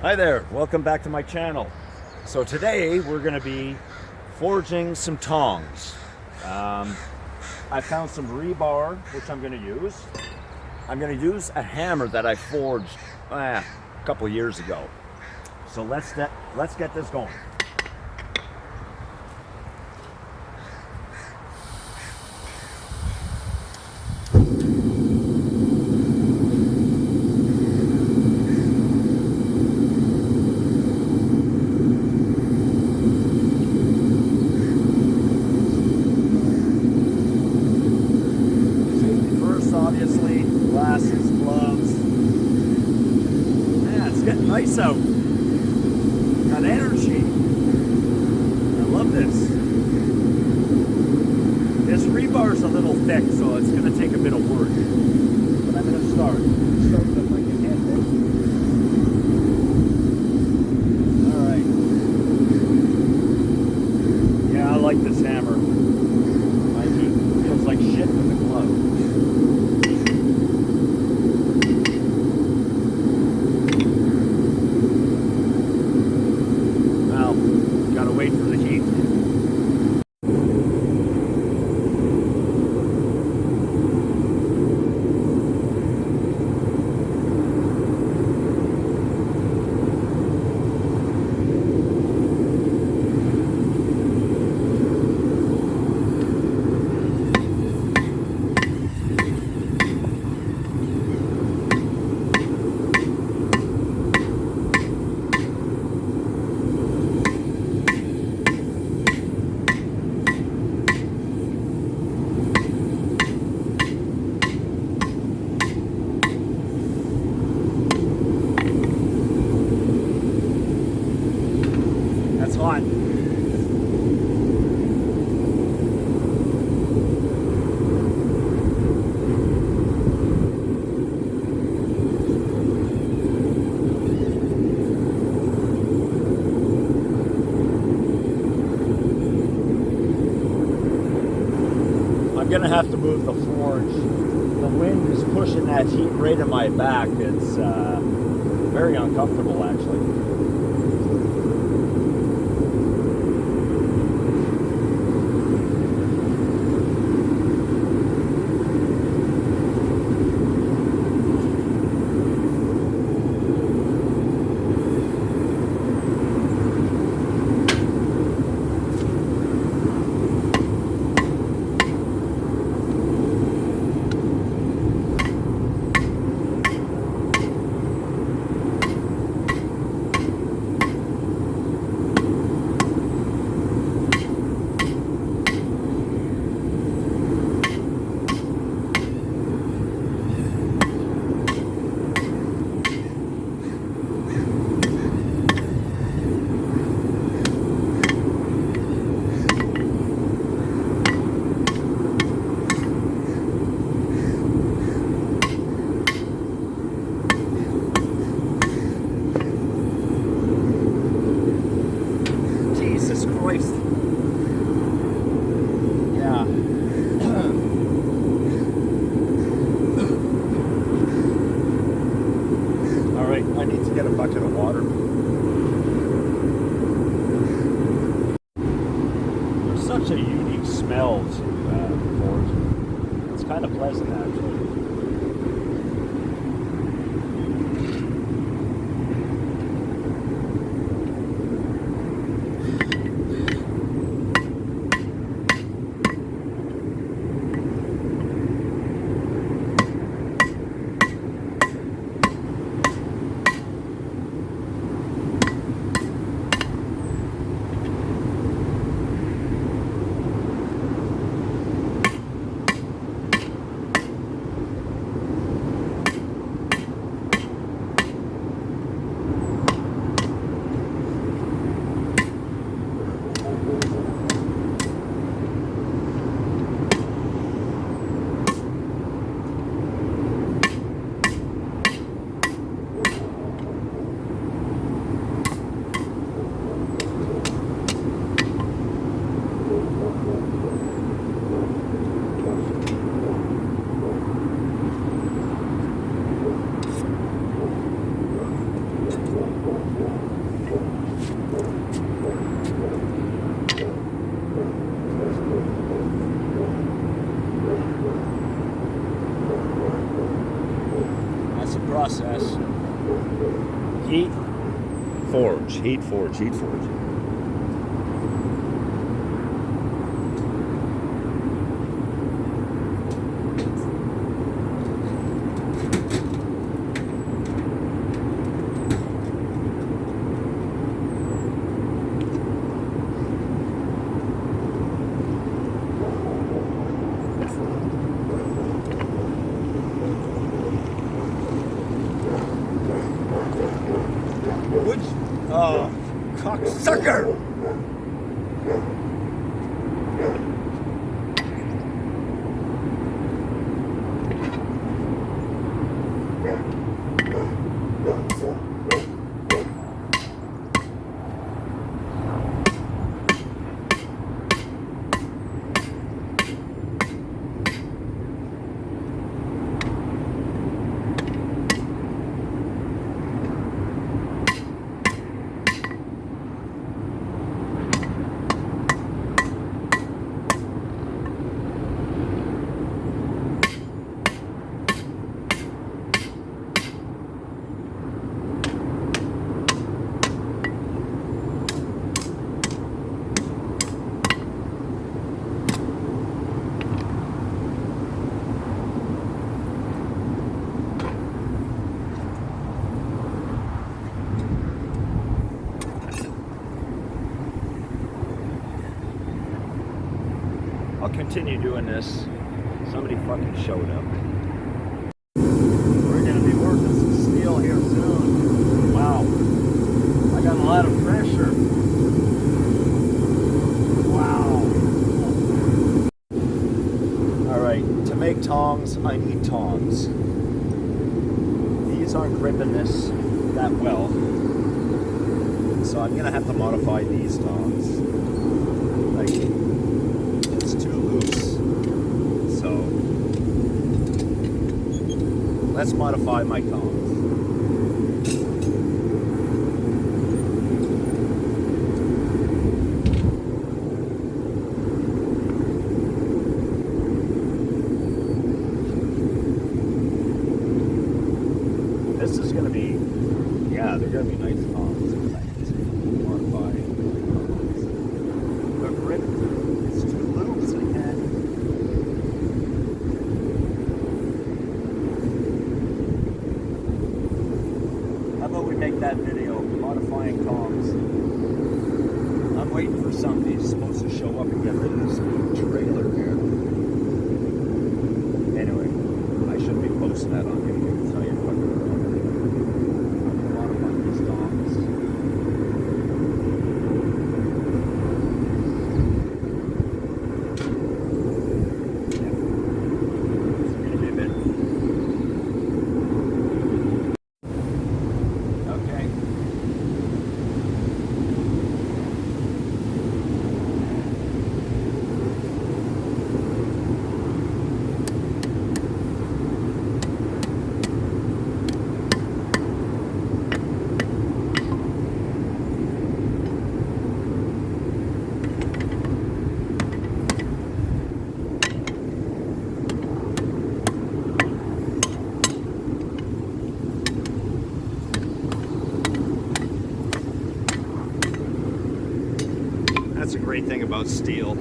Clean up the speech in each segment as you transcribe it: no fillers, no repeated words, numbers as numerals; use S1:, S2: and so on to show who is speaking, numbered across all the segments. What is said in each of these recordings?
S1: Hi there, welcome back to my channel. So today we're going to be forging some tongs. I found some rebar, which I'm going to use. I'm going to use a hammer that I forged a couple years ago. So let's get this going. Obviously, glasses, gloves. Yeah, it's getting nice out. Got energy. I love this. This rebar's a little thick, so it's going to take a bit of work. But I'm going to start with if I can handle it. Alright. Yeah, I like this hammer. My heat feels like shit with the glove. Wait for the heat. That's hot. I'm gonna have to move the forge. The wind is pushing that heat right in my back. It's very uncomfortable, actually. Jesus Christ. Yeah. All right, I need to get a bucket of water. There's such a unique smell to the forge. It's kind of pleasant, actually. Heat forge, heat forge, heat forge. Oh, cocksucker! I'll continue doing this. Somebody fucking showed up. We're gonna be working some steel here soon. Wow. I got a lot of pressure. Wow. Alright, to make tongs, I need tongs. These aren't gripping this that well. So I'm gonna have to modify these tongs. Like, it's too loose. So let's modify my tongs. This is going to be, yeah, they're going to be nice tongs. Modify tongs. The grip is too loose again. How about we make that video, modifying tongs? I'm waiting for somebody who's supposed to show up and get rid of this trailer here. Anyway, I shouldn't be posting that on YouTube, so you're fucking around. Modify these tongs. That's a great thing about steel.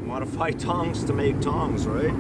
S1: Modify tongs to make tongs, right?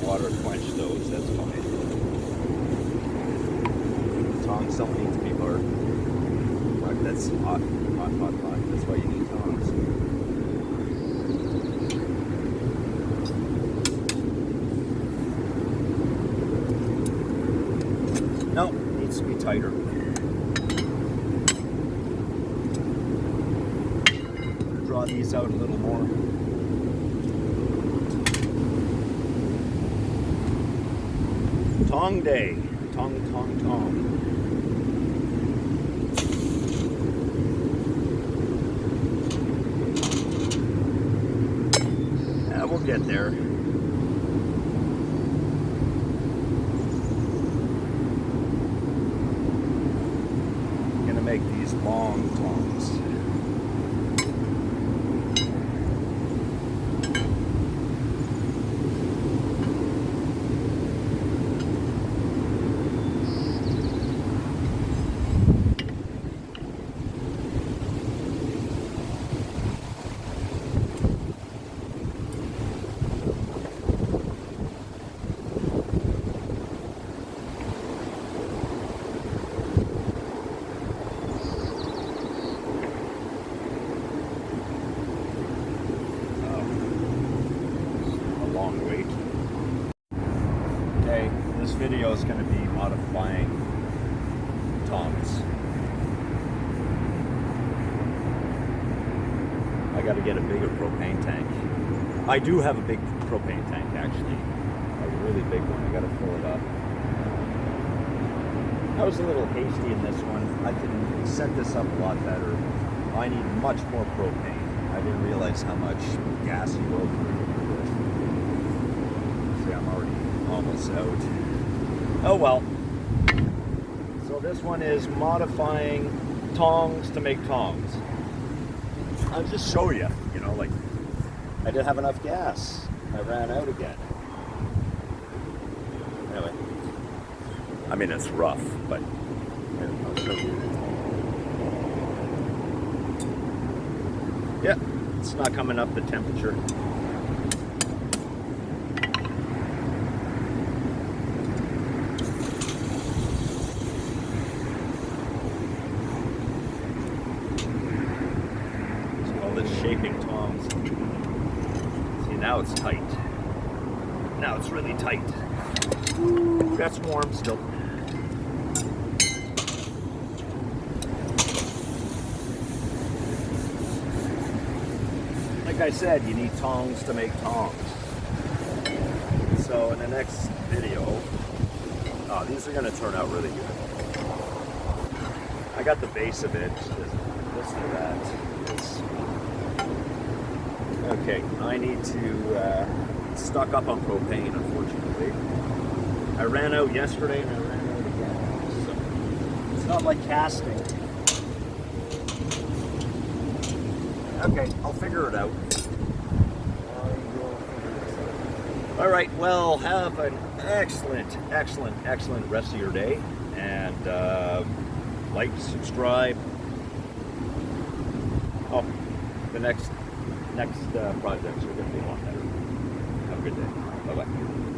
S1: Water quench those, that's fine. Tongs don't need to be burnt. Like, that's hot. That's why you need tongs. to be tighter. Draw these out a little more. Tong day. Tong, tong, tong. Yeah, we'll get there. Gonna make these long tongs. Okay, this video is going to be modifying tongs. I got to get a bigger propane tank. I do have a big propane tank actually, a really big one. I got to fill it up. I was a little hasty in this one. I can set this up a lot better. I need much more propane. I didn't realize how much gas you will through. See, I'm already almost out. Oh well. So this one is modifying tongs to make tongs. I'll just show you, you know, like I didn't have enough gas. I ran out again. Anyway. I mean, it's rough, but here, I'll show you. Yeah, it's not coming up the temperature. Shaping tongs. See, now it's tight. Now it's really tight. Ooh, that's warm still. Like I said, you need tongs to make tongs. So in the next video, oh, these are going to turn out really good. I got the base of it. Listen to that. Okay, I need to stock up on propane, unfortunately. I ran out yesterday and I ran out again. So it's not like casting. Okay, I'll figure it out. All right, well, have an excellent, excellent, excellent rest of your day. And like, subscribe. Oh, the next projects are going to be a lot better. Have a good day. Bye-bye.